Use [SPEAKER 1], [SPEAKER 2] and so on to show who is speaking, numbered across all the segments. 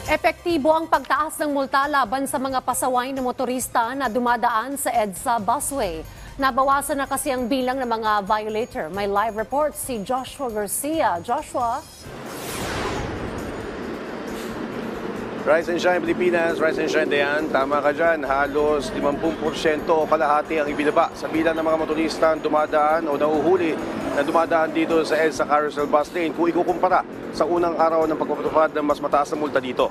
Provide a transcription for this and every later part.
[SPEAKER 1] Epektibo ang pagtaas ng multa laban sa mga pasaway na motorista na dumadaan sa EDSA busway. Nabawasan na kasi ang bilang ng mga violator. May live report si Joshua Garcia. Joshua?
[SPEAKER 2] Rise and Shine Pilipinas, Rise and Shine Dayan, tama ka dyan, halos 50% o kalahati ang ibinaba sa bilang ng mga motorista dumadaan o nauhuli na dumadaan dito sa EDSA Carousel Bus Lane kung ikukumpara sa unang araw ng pagpapatupad ng mas mataas na multa dito.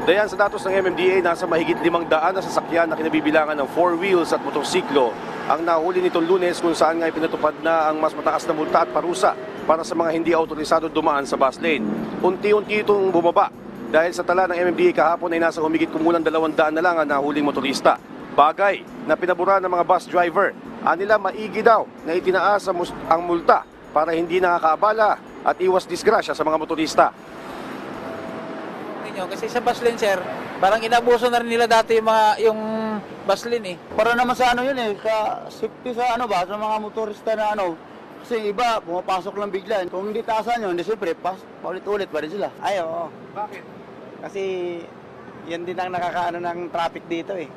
[SPEAKER 2] Dayan, sa datos ng MMDA, nasa mahigit 500 na sasakyan na kinabibilangan ng 4 wheels at motorsiklo ang nahuli nitong Lunes kung saan nga pinatupad na ang mas mataas na multa at parusa para sa mga hindi autorisado dumaan sa bus lane. Unti-unti itong bumaba dahil sa tala ng MMDA kahapon ay nasa humigit kumulang 200 na lang ang nahuling motorista. Bagay na pinabura ng mga bus driver. Anila maigi daw na itinaas ang multa para hindi nakakaabala at iwas disgrasya sa mga motorista.
[SPEAKER 3] Kasi sa bus lane, sir, parang inabuso na rin nila dati yung bus lane eh.
[SPEAKER 4] Para naman sa ano yun eh, sa safety sa ano ba, sa mga motorista na ano. Kasi iba, pumapasok lang bigla. Kung hindi taasan yun, hindi siyempre, paulit-ulit pa rin sila. Ay, oo.
[SPEAKER 2] Bakit?
[SPEAKER 4] Kasi yan din ang nakakaano ng traffic dito eh.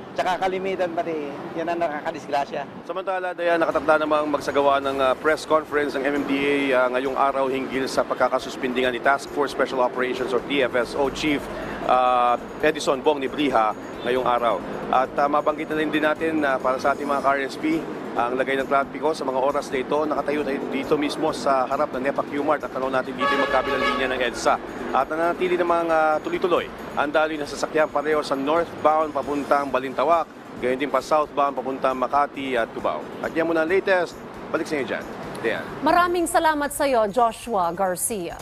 [SPEAKER 4] Tsaka kalimitan pati, yan ang nakakadisgrasya.
[SPEAKER 2] Samantala, Dayan, nakatakda namang magsagawa ng press conference ng MMDA ngayong araw hinggil sa pagkakasuspindingan ni Task Force Special Operations or TFSO Chief Edison Bong Nibriha ngayong araw. At mabanggit na rin din natin para sa ating mga ka-RSP, ang lagay ng trapiko sa mga oras na ito, nakatayo tayo dito mismo sa harap ng NEPA Q-Mart at tanaw natin dito yung magkabilang linya ng EDSA. At nanatili namang tuloy-tuloy ang daloy na sasakyan pareho sa northbound papuntang Balintawak, gayon din pa southbound papuntang Makati at Cubao. At yan muna ang latest, balik sa inyo dyan. Dayan.
[SPEAKER 1] Maraming salamat sa iyo, Joshua Garcia.